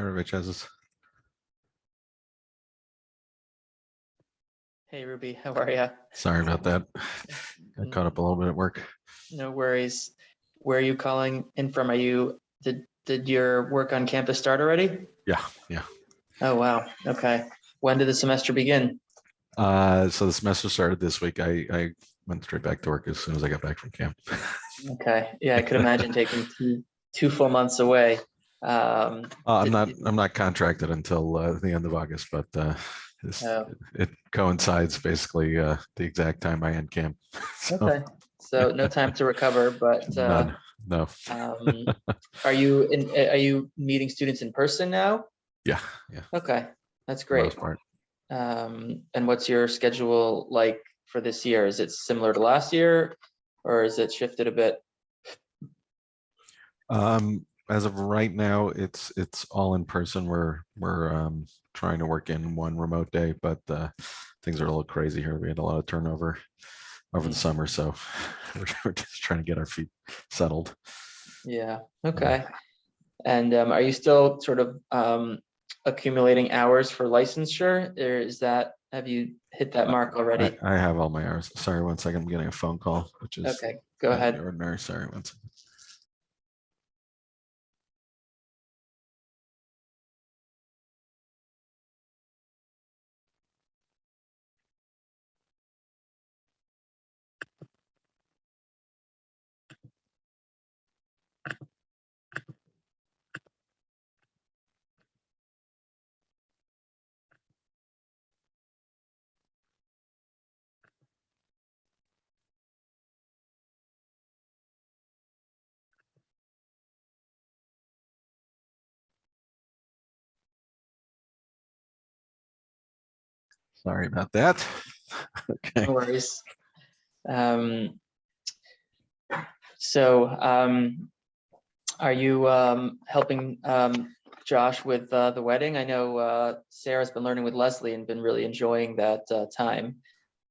Rabbi Cheses. Hey Ruby, how are you? Sorry about that. Got caught up a little bit at work. No worries. Where are you calling in from? Did your work on campus start already? Yeah. Oh wow. Okay. When did the semester begin? So the semester started this week. I went straight back to work as soon as I got back from camp. Okay. Yeah, I could imagine taking two full months away. I'm Did, not contracted until the end of August, but oh, it coincides basically the exact time I end camp. So okay. So no time to recover, but none. No. um, are you meeting students in person now? Yeah. Okay, that's For the great. most part. And what's your schedule like for this year? Is it similar to last year, or is it shifted a bit? As of right now, it's all in person. We're trying to work in one remote day, but things are a little crazy here. We had a lot of turnover over the summer, so we're just trying to get our feet settled. Yeah. Okay. And are you still sort of accumulating hours for licensure, or have you hit that mark already? I have all my hours. Sorry, one second. I'm getting a phone call, which is Okay, go out of the ahead. ordinary. Sorry, one second. Sorry about that. Okay. No worries. So are you helping Josh with the wedding? I know Sarah's been learning with Leslie and been really enjoying that time.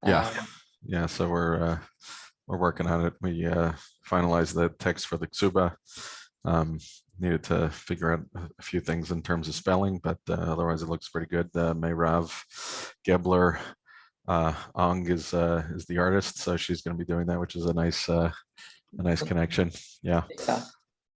Yeah. Um, Yeah. So we're working on it. We finalized the text for the ksuba. Needed to figure out a few things in terms of spelling, but otherwise it looks pretty good. Mayrav Gebler Ong is the artist, so she's going to be doing that, which is a nice connection. Yeah. yeah.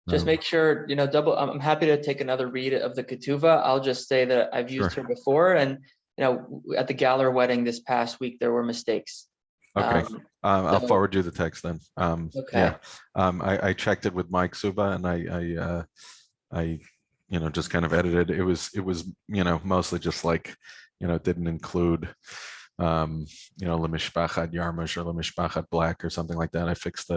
Just make sure, double. I'm happy to take another read of the Ketuva. I'll just say that I've used Sure. her before, and at the Galler wedding this past week, there were mistakes. Okay. I'll So, forward you the text then. okay. Yeah. I checked it with Mike Suba, and I just kind of edited. It was mostly just like it didn't include Lemishpachat Yarmush or Lemishpachat Black or something like that. I fixed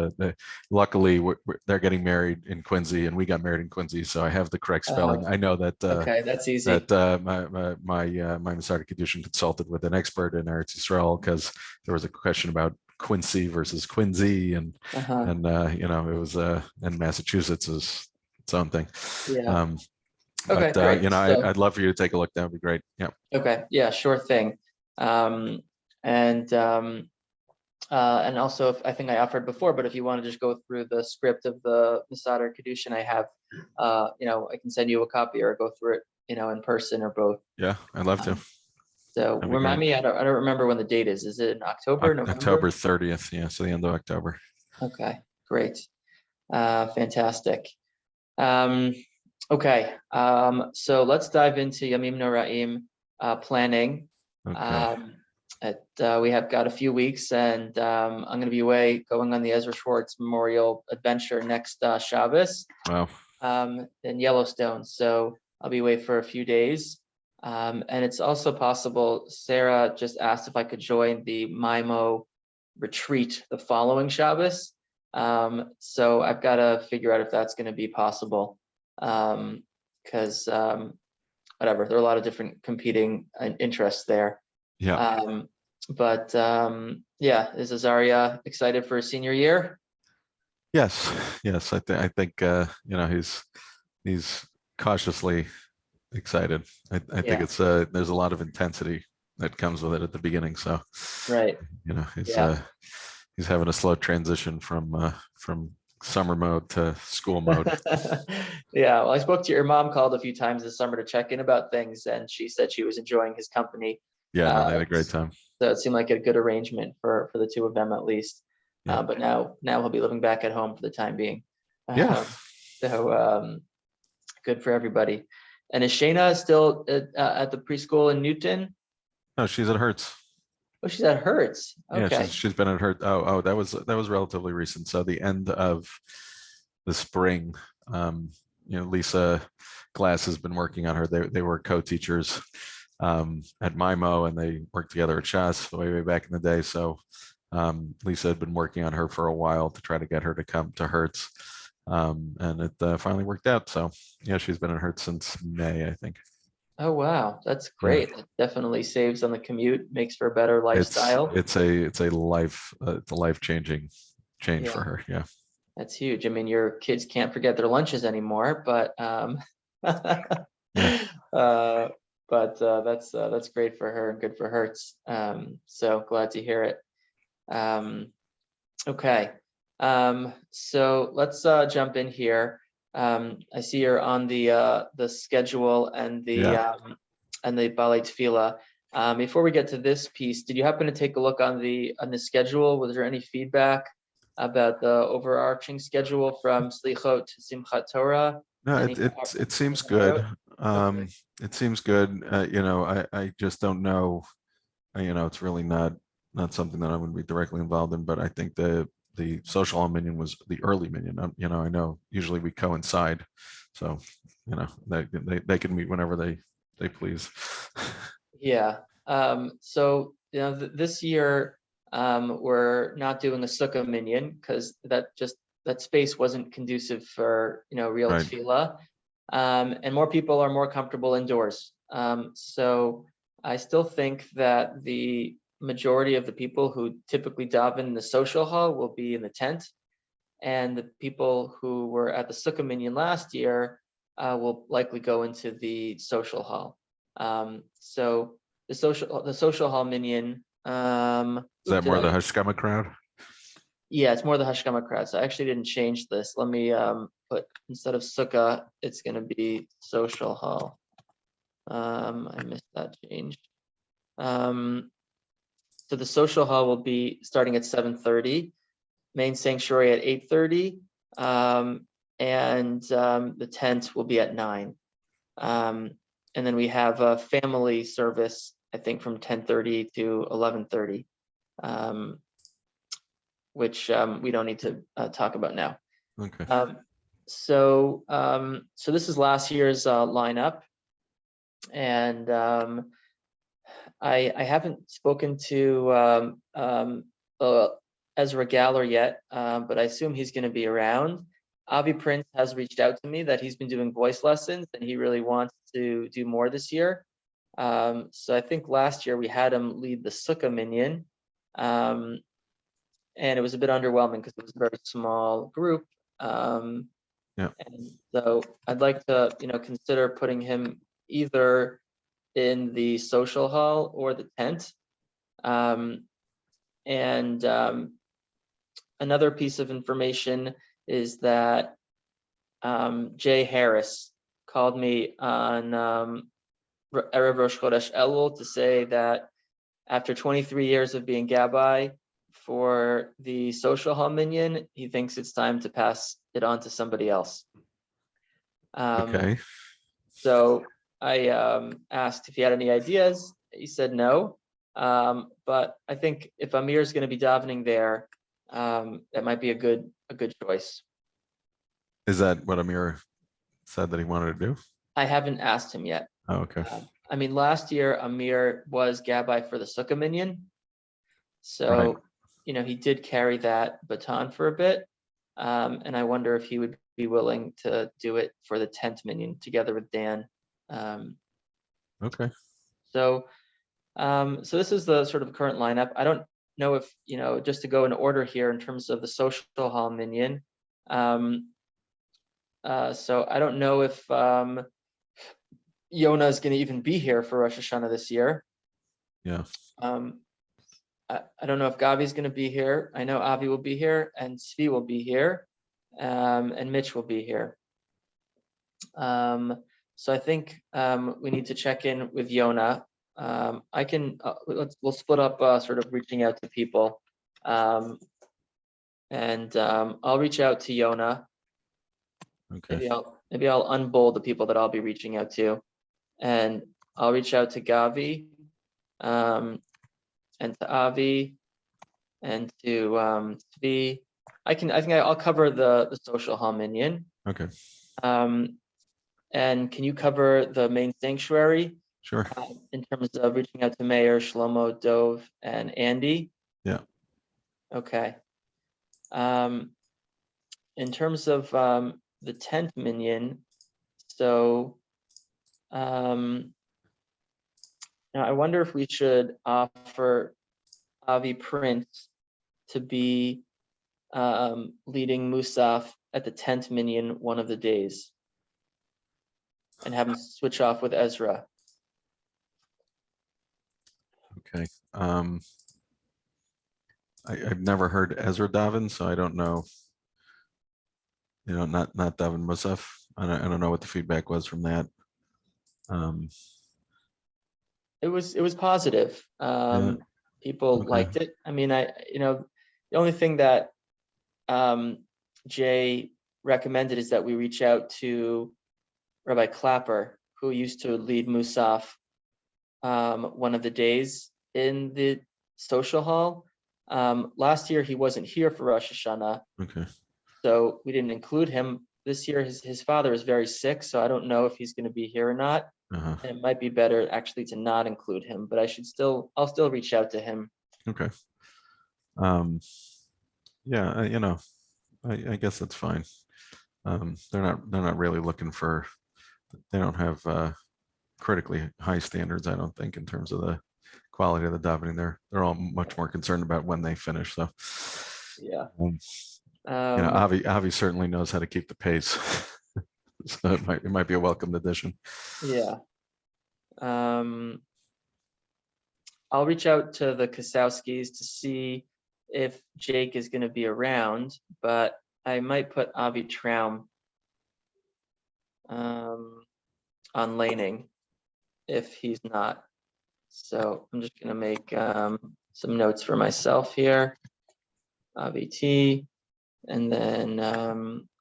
luckily they're getting married in Quincy and we got married in Quincy, so I have the correct spelling. I know that Okay, that's easy. that my Masada Kedushin consulted with an expert in Eretz Yisrael because there was a question about Quincy versus Quincy, and it was and Massachusetts is its own thing. Yeah. But Okay, great. I'd love for you to take a look. That would be great. Yeah. Okay. Yeah, sure thing. And also, I think I offered before, but if you want to just go through the script of the Masada Kedushin, I have, I can send you a copy or go through it, in person or both. Yeah, I'd love to. So remind me, I don't remember when the date is. Is it in October, November? October 30th. Yeah, so the end of October. Okay, great. Fantastic. Okay, so let's dive into Yamim Noraim planning. Okay. We have got a few weeks, and I'm going to be away going on the Ezra Schwartz Memorial Adventure next Shabbos Wow. in Yellowstone. So I'll be away for a few days. And it's also possible, Sarah just asked if I could join the MIMO retreat the following Shabbos. So I've got to figure out if that's going to be possible. Because whatever, there are a lot of different competing interests there. Yeah. Yeah, is Azaria excited for his senior year? Yes. I think he's cautiously excited. I think it's there's a lot of intensity that comes with it at the beginning. So right. he's having a slow transition from summer mode to school mode. Yeah, well, I spoke to your mom, called a few times this summer to check in about things, and she said she was enjoying his company. Yeah, no, they had a great So time. it seemed like a good arrangement for the two of them at least. Yeah. But now he'll be living back at home for the time being. Yeah. So good for everybody. And is Shayna still at the preschool in Newton? No, she's at Hertz. Oh, she's at Hertz. Yeah, Okay. she's been at Hertz. Oh, that was relatively recent. So the end of the spring, Lisa Glass has been working on her. They were co-teachers at MIMO, and they worked together at Chess way back in the day. So Lisa had been working on her for a while to try to get her to come to Hertz, and it finally worked out. So yeah, she's been at Hertz since May, I think. Oh, wow. That's Yeah, great. It definitely saves on the commute, makes for a better it's lifestyle. it's a it's a life changing change for Yeah, her. Yeah. that's huge. I mean, your kids can't forget their lunches anymore, but Yeah. uh, that's great for her and good for Hertz. So glad to hear it. Um, okay. So let's jump in here. I see you're on the schedule Yeah. and the Ballet Tefillah. Before we get to this piece, did you happen to take a look on the schedule? Was there any feedback about the overarching schedule from Slichot to Simchat Torah? No, Any it seems in a good. note? Okay. Um, it seems good. I just don't know. It's really not something that I'm going to be directly involved in, but I think the social hall minion was the early minion. I know usually we coincide, so they can meet whenever they please. Yeah. So this year we're not doing a sukkah minyan because that space wasn't conducive for real Right. tefillah. And more people are more comfortable indoors. So I still think that the majority of the people who typically daven in the social hall will be in the tent, and the people who were at the sukkah minyan last year will likely go into the social hall. So the social hall minyan. Is that more the Hashkama crowd? Yeah, it's more the Hashkama crowd. So I actually didn't change this. Let me put, instead of sukkah, it's going to be social hall. I missed that change. So the social hall will be starting at 7:30, main sanctuary at 8:30, and the tent will be at 9. And then we have a family service, I think, from 10:30 to 11:30, which we don't need to talk about now. Okay. So this is last year's lineup, and I haven't spoken to Ezra Galler yet, but I assume he's going to be around. Avi Prince has reached out to me that he's been doing voice lessons and he really wants to do more this year. So I think last year we had him lead the Sukkah minyan, and it was a bit underwhelming because it was a very small group. Yeah. And so I'd like to, consider putting him either in the social hall or the tent. And another piece of information is that Jay Harris called me on Erev Rosh Chodesh Elul to say that after 23 years of being Gabbai for the social hall minyan, he thinks it's time to pass it on to somebody else. Okay. So I asked if he had any ideas. He said no. But I think if Amir is going to be davening there, that might be a good choice. Is that what Amir said that he wanted to do? I haven't asked him yet. Oh, okay. I mean, last year Amir was Gabbai for the Sukkah minyan, so Right. he did carry that baton for a bit, and I wonder if he would be willing to do it for the tent minyan together with Dan. Okay. So this is the sort of current lineup. I don't know if just to go in order here in terms of the social hall minyan. So I don't know if Yona is going to even be here for Rosh Hashanah this year. Yeah. I don't know if Gavi's going to be here. I know Avi will be here and Svi will be here. and Mitch will be here. So I think we need to check in with Yona. I can we'll split up sort of reaching out to people, and I'll reach out to Yona. Okay. Maybe I'll unbold the people that I'll be reaching out to, and I'll reach out to Gavi, and to Avi, and to Zvi. I think I'll cover the social hall minion. Okay. And can you cover the main sanctuary? Sure. In terms of reaching out to Mayor, Shlomo, Dove, and Andy? Yeah. Okay. In terms of the tent minion, so now I wonder if we should offer Avi Prince to be leading Musaf at the tent minion one of the days, and have him switch off with Ezra. Okay. I've never heard Ezra daven, so I don't know. Not daven Musaf. I don't know what the feedback was from that. It was positive. Yeah. People Okay. liked it. I mean, the only thing that Jay recommended is that we reach out to Rabbi Clapper, who used to lead Musaf one of the days in the social hall. Last year he wasn't here for Rosh Hashanah, Okay. so we didn't include him. This year his father is very sick, so I don't know if he's going to be here or not. Uh-huh. And it might be better actually to not include him, but I'll still reach out to him. Okay. Yeah, I guess that's fine. They're not really looking for. They don't have critically high standards, I don't think, in terms of the quality of the davening. They're all much more concerned about when they finish. So Yeah. Avi certainly knows how to keep the pace. So it might be a welcome addition. Yeah. I'll reach out to the Kasowskis to see if Jake is going to be around, but I might put Avi Traum on laning if he's not. So I'm just going to make some notes for myself here. Avi T, and then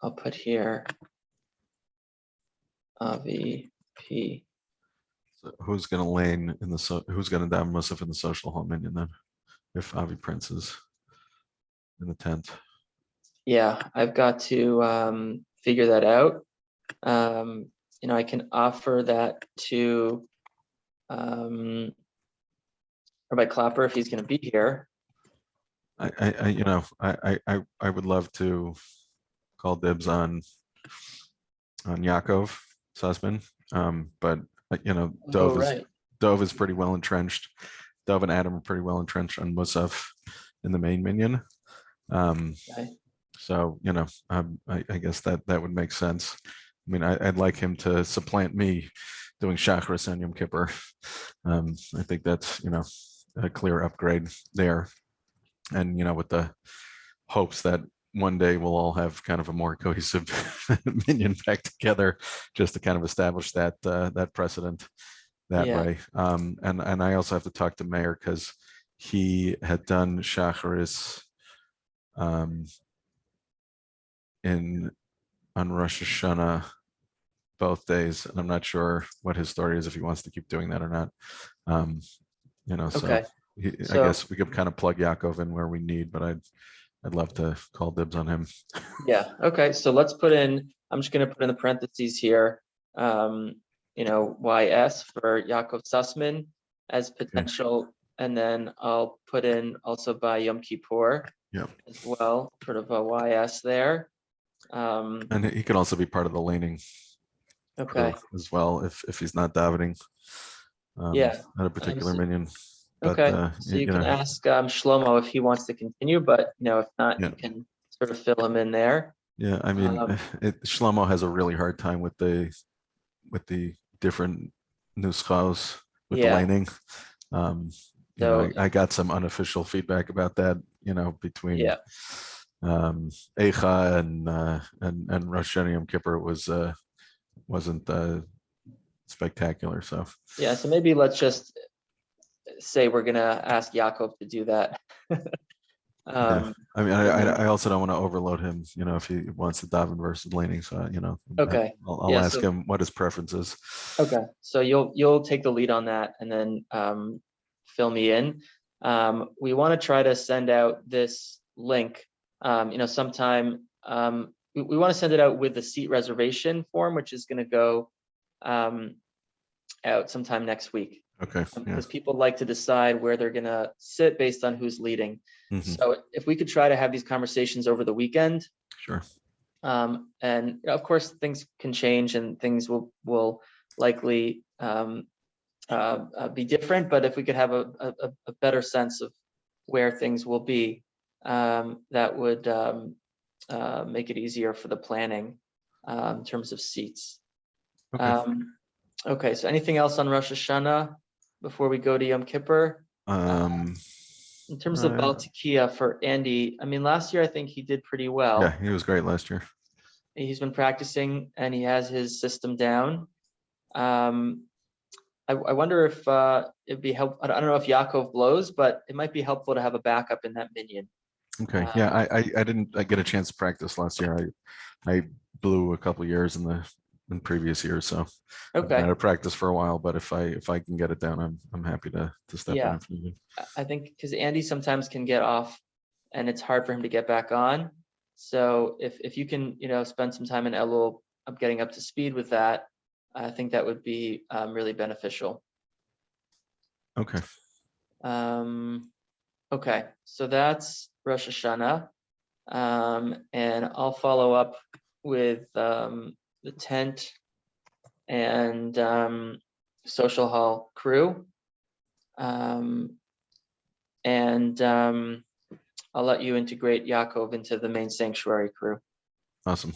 I'll put here Avi P. So who's going to lane in the who's going to daven Musaf in the social hall minion then? If Avi Prince is in the tent. Yeah, I've got to figure that out. I can offer that to Rabbi Clapper if he's going to be here. I would love to call dibs on Yaakov Sussman, but Dove is pretty well entrenched. Dove and Adam are pretty well entrenched on Musaf in the main minion. Okay. So I guess that would make sense. I mean, I'd like him to supplant me doing Shacharis and Yom Kippur. I think that's a clear upgrade there, and with the hopes that one day we'll all have kind of a more cohesive minion back together, just to kind of establish that precedent that way. And I also have to talk to Meir because he had done Shacharis on Rosh Hashanah both days, and I'm not sure what his story is, if he wants to keep doing that or not. Okay. I guess we could kind of plug Yaakov in where we need, but I'd love to call dibs on him. Yeah. Okay. So let's put in. I'm just going to put in the parentheses here. YS for Yaakov Sussman as potential, and then I'll put in also by Yom Kippur. Yeah. As well, sort of a YS there. And he can also be part of the laning. Okay. As well, if he's not davening. At a particular minion. But, okay. So you can ask Shlomo if he wants to continue, but if not, you can sort of fill him in there. Yeah, I mean, Shlomo has a really hard time with the different nuschos with the laning. I got some unofficial feedback about that. Between Eicha and Rosh Hashanah Yom Kippur wasn't spectacular. So Yeah, so maybe let's just say we're gonna ask Yaakov to do that. yeah, I mean, And then, I also don't want to overload him. If he wants to dive in versus laning, so okay, I'll yeah, ask so him what his preference is. okay, so you'll take the lead on that, and then fill me in. We want to try to send out this link, sometime. We want to send it out with the seat reservation form, which is going to go out sometime next week. Okay. Yeah. Because people like to decide where they're going to sit based on who's leading. Mhm. So if we could try to have these conversations over the weekend, Sure. and of course things can change and things will likely be different, but if we could have a better sense of where things will be, that would make it easier for the planning in terms of seats. Okay. Okay, so anything else on Rosh Hashanah before we go to Yom Kippur? In terms of Baltikia for Andy, I mean, last year I think he did pretty well. Yeah, he was great last year. He's been practicing and he has his system down. I wonder if it'd be helpful. I don't know if Yaakov blows, but it might be helpful to have a backup in that minion. Okay. Yeah, I didn't get a chance to practice last year. I blew a couple years in previous years, so I've been Okay. out of practice for a while. But if I can get it down, I'm happy to step in if needed. I think because Andy sometimes can get off, and it's hard for him to get back on. So if you can spend some time in Elul getting up to speed with that, I think that would be really beneficial. Okay. Okay, so that's Rosh Hashanah, and I'll follow up with the tent and social hall crew, and I'll let you integrate Yaakov into the main sanctuary crew. Awesome.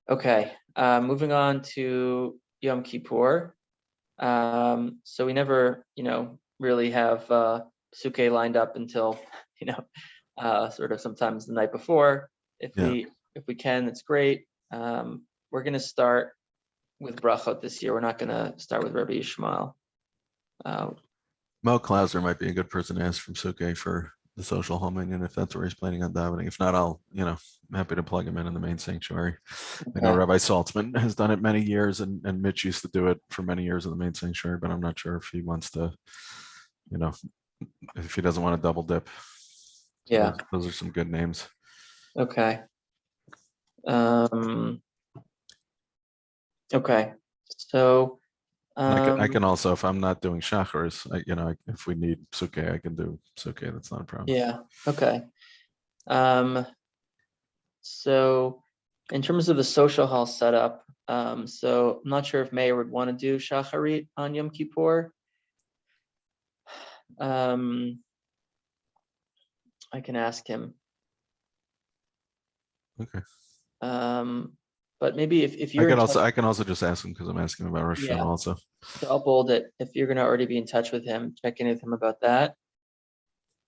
Okay, moving on to Yom Kippur. So we never, really have Suke lined up until, sort of sometimes the night before. If we can, it's great. We're gonna start with brachot this year. We're not gonna start with Rabbi Yishmael. Mel Klausner might be a good person to ask from Suke for the social home minion if that's where he's planning on davening. If not, I'm happy to plug him in the main sanctuary. I know Rabbi Saltzman has done it many years, and Mitch used to do it for many years in the main sanctuary, but I'm not sure if he wants to, if he doesn't want to double dip. So Yeah. those are some good names. Okay. Okay. So I can also, if I'm not doing Shachars, if we need Suke, I can do Suke. That's not a problem. Yeah. Okay. So in terms of the social hall setup, so I'm not sure if Meir would want to do Shacharit on Yom Kippur. I can ask him. Okay. But maybe if you're I can also just ask him because I'm asking about Rosh Hashanah also. So I'll bold it. If you're going to already be in touch with him, check in with him about that.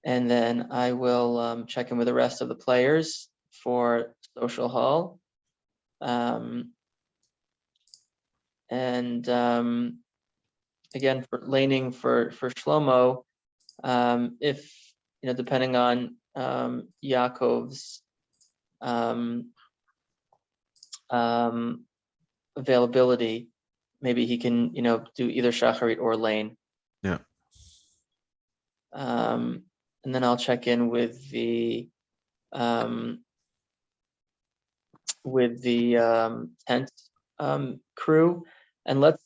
And then I will check in with the rest of the players for social hall. And again, for laning for Shlomo, if depending on Yaakov's availability, maybe he can do either Shacharit or lane. Yeah. And then I'll check in with the tent crew, and let's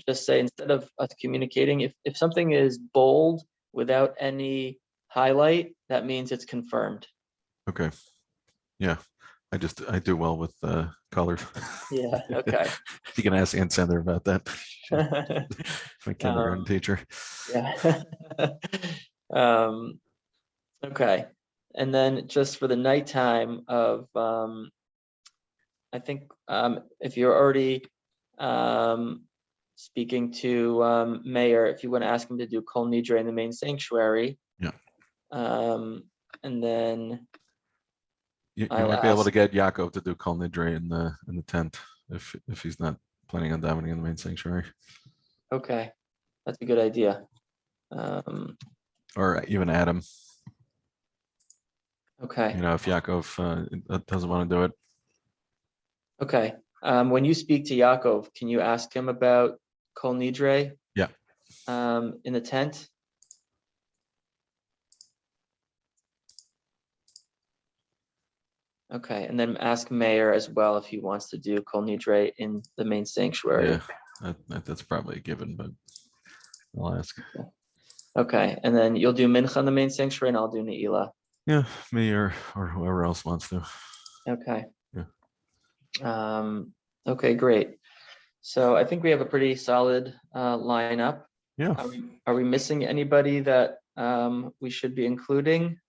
just say, instead of us communicating, if something is bold without any highlight, that means it's confirmed. Okay. Yeah. I do well with colors. Yeah. Okay. You can ask Ann Sender about that. My kindergarten teacher. Yeah. Okay. And then just for the nighttime of, I think if you're already speaking to Mayor, if you want to ask him to do Kol Nidre in the main sanctuary, yeah. and then You I'll might be able ask. to get Yaakov to do Kol Nidre in the tent if he's not planning on davening in the main sanctuary, Okay, that's a good idea. Um, or even Adam. okay, If Yaakov doesn't want to do it. okay. When you speak to Yaakov, can you ask him about Kol Nidre? Yeah. In the tent? Okay, and then ask Mayor as well if he wants to do Kol Nidre in the main sanctuary. Yeah, that's probably a given, but I'll ask. Okay, and then you'll do Mincha in the main sanctuary, and I'll do Ne'ilah. Yeah, me or whoever else wants to. Okay. Yeah. Okay, great. So I think we have a pretty solid lineup. Yeah. Are we missing anybody that we should be including?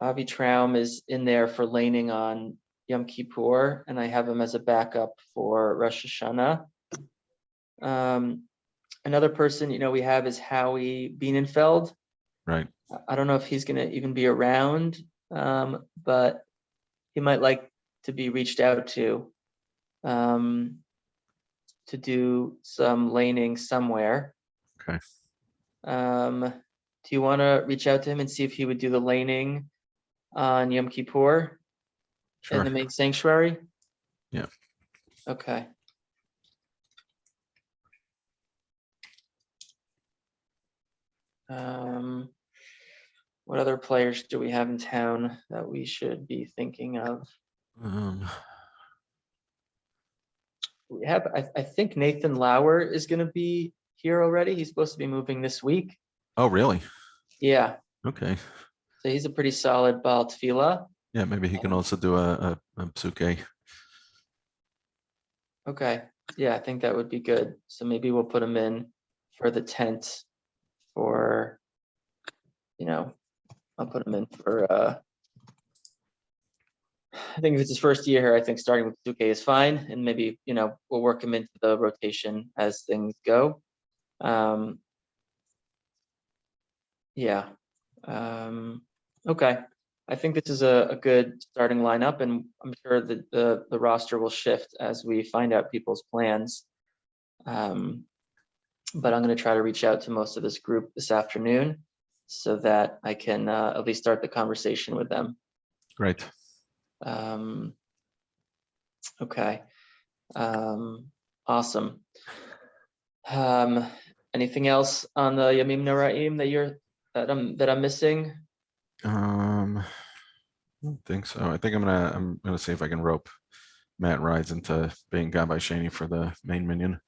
Avi Traum is in there for laning on Yom Kippur, and I have him as a backup for Rosh Hashanah. Another person, we have is Howie Bienenfeld. Right. I don't know if he's going to even be around, but he might like to be reached out to do some laning somewhere. Okay. Do you want to reach out to him and see if he would do the laning on Yom Kippur in the main sanctuary? Yeah. Okay. What other players do we have in town that we should be thinking of? We have, I think Nathan Lauer is going to be here already. He's supposed to be moving this week. Oh, really? Yeah. Okay. So he's a pretty solid Baal Tefillah. Yeah, maybe he can also do a psuke. Okay. Yeah, I think that would be good. So maybe we'll put him in for the tent for, I'll put him in for, I think if it's his first year here, I think starting with Suke is fine. And maybe, we'll work him into the rotation as things go. Yeah. Okay. I think this is a good starting lineup, and I'm sure that the roster will shift as we find out people's plans. But I'm going to try to reach out to most of this group this afternoon so that I can at least start the conversation with them. Great. Okay. Awesome. Anything else on the Yamim Noraim that I'm missing? I don't think so. I think I'm gonna see if I can rope Matt Rides into being Gabbai Shani for the main minion.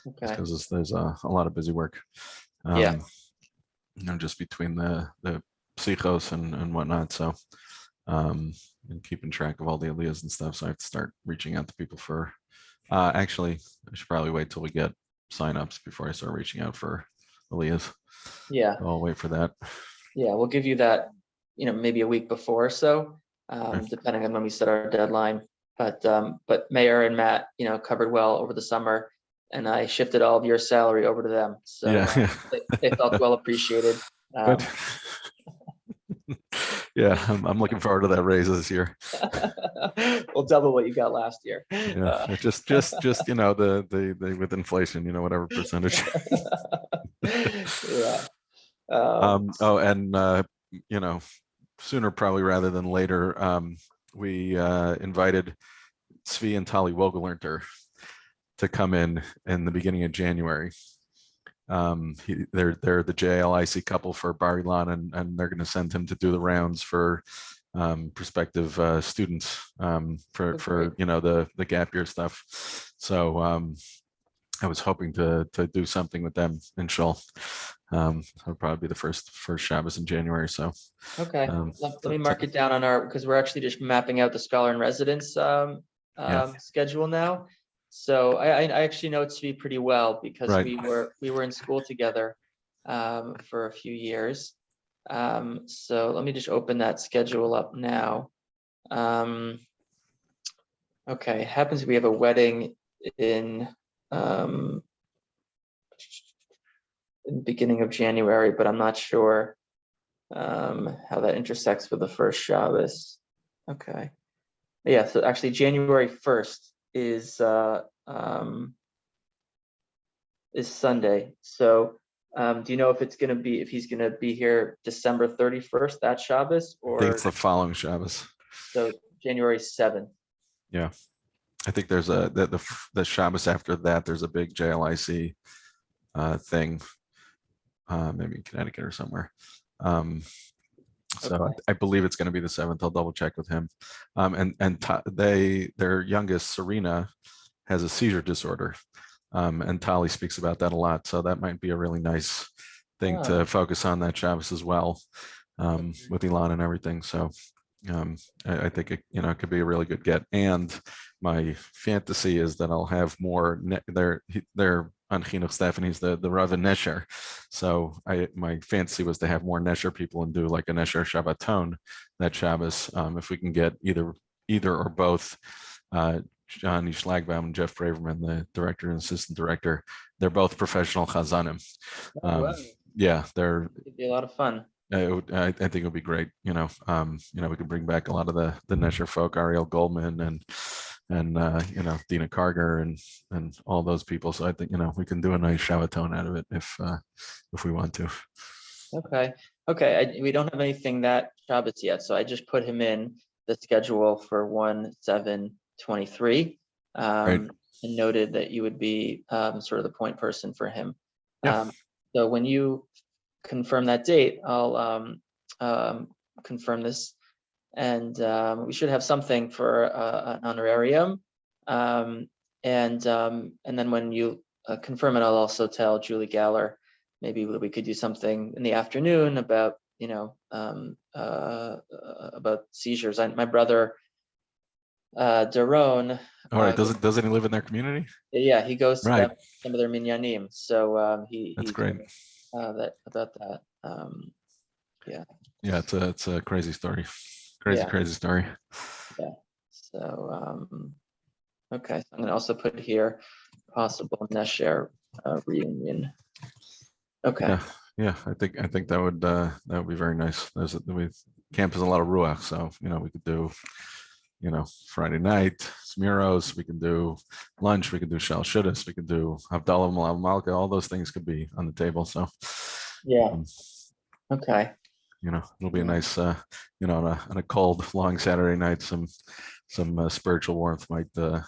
Okay. Because there's a lot of busy work. Yeah. Just between the psychos and whatnot. So and keeping track of all the Aliyahs and stuff. So I have to start reaching out to people for actually I should probably wait till we get signups before I start reaching out for Aliyahs. Yeah. So I'll wait for that. Yeah, we'll give you that, maybe a week before or so, depending on when we set our deadline. But Mayor and Matt, covered well over the summer, and I shifted all of your salary over to them. So Yeah. they felt well appreciated. Good. Yeah, I'm looking forward to that raise this year. We'll double what you got last year. Yeah, just the with inflation, whatever percentage. Yeah. And sooner probably rather than later, we invited Svi and Tali Wogelernter to come in the beginning of January. They're the JLIC couple for Bar Ilan, and they're going to send him to do the rounds for prospective students for the gap year stuff. So I was hoping to do something with them in Shul. It'll probably be the first Shabbos in January. So okay, let me mark it down on because we're actually just mapping out the scholar in residence schedule now. So I actually know Tzvi pretty well because right. we were in school together for a few years. So let me just open that schedule up now. Okay, it happens we have a wedding in in the beginning of January, but I'm not sure how that intersects with the first Shabbos. Okay. Yeah, so actually January 1st is Sunday. So do you know if he's gonna be here December 31st, that Shabbos, I think or it's the following Shabbos. so January 7th? Yeah. I think there's the Shabbos after that, there's a big JLIC thing, maybe in Connecticut or somewhere. So Okay. I believe it's going to be the 7th. I'll double check with him. Their youngest, Serena, has a seizure disorder. And Tali speaks about that a lot. So that might be a really nice thing to focus on that Shabbos as well, with Elon and everything. So I think it could be a really good get. And my fantasy is that I'll have more. They're on Chinuch Stephanie's the Rav and Nesher. So my fantasy was to have more Nesher people and do like a Nesher Shabbaton that Shabbos. If we can get either or both. Johnny Schlagbaum and Jeff Braverman, the director and assistant director, they're both professional chazanim. Wow. Yeah, they're. It'd be a lot of fun. I think it would be great. We could bring back a lot of the Nesher folk, Ariel Goldman and Dina Karger and all those people. So I think we can do a nice Shabbaton out of it if we want to. Okay. We don't have anything that Shabbos yet, so I just put him in the schedule for 1/7/23, and noted that you would be sort of the point person for him. Yeah. So when you confirm that date, I'll confirm this, and we should have something for an honorarium. And then when you confirm it, I'll also tell Julie Galler maybe we could do something in the afternoon about about seizures. My brother Daron. All right. Doesn't he live in their community? Yeah, he goes to Right. some of their minyanim. So That's he great. about that. Yeah. Yeah, it's a crazy story. Crazy story. Yeah. So okay. So I'm gonna also put here possible Nesher reunion. Okay. Yeah. I think that would be very nice. Camp has a lot of ruach, so we could do Friday night Smiros. We can do lunch. We can do Shal Shudis. We can do Havdalah Malav Malka. All those things could be on the table. So yeah. Okay. It'll be a nice, on a cold, long Saturday night, some spiritual warmth might go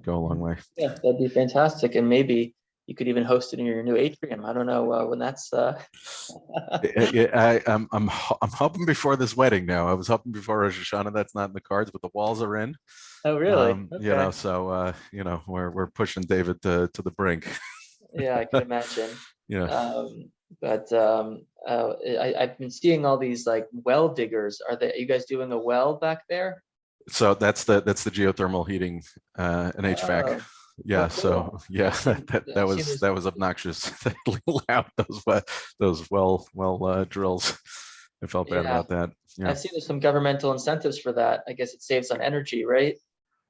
a long way. Yeah, that'd be fantastic, and maybe you could even host it in your new atrium. I don't know when that's. I'm hoping before this wedding. Now I was hoping before Rosh Hashanah. That's not in the cards, but the walls are in. Oh, really? Okay. So we're pushing David to the brink. Yeah, I can imagine. Yeah. But I've been seeing all these like well diggers. Are you guys doing a well back there? So that's the geothermal heating and HVAC. Yeah. Oh, cool. So yeah, that was obnoxious. Loud those well drills. I felt bad about that. Yeah. I've seen there's some governmental incentives for that. I guess it saves on energy, right?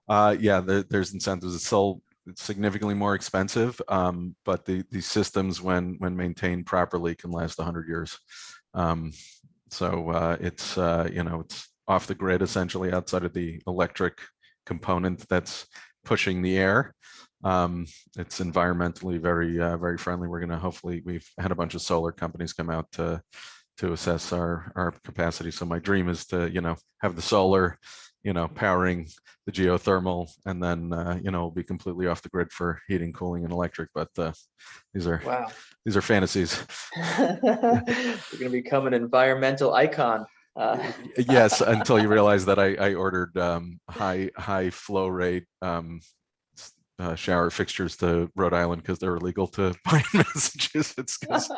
Yeah, there's incentives. It's still significantly more expensive, but the systems, when maintained properly, can last 100 years. So it's it's off the grid essentially, outside of the electric component that's pushing the air. It's environmentally very friendly. We've had a bunch of solar companies come out to assess our capacity. So my dream is to have the solar powering the geothermal, and then we'll be completely off the grid for heating, cooling, and electric. But these are fantasies. You're gonna become an environmental icon. Yes, until you realize that I ordered high flow rate shower fixtures to Rhode Island because they're illegal to buy in Massachusetts. Because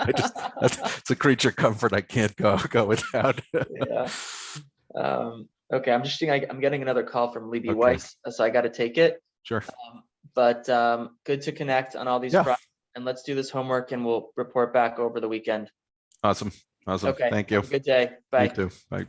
it's a creature comfort I can't go without. Yeah. Okay, I'm just seeing. I'm getting another call from Libby Weiss, so I got to take it. Sure. But good to connect on all these fronts, and let's do this homework, and we'll report back over the weekend. Awesome. Okay. Thank you. Have a good day. Bye. You too. Bye.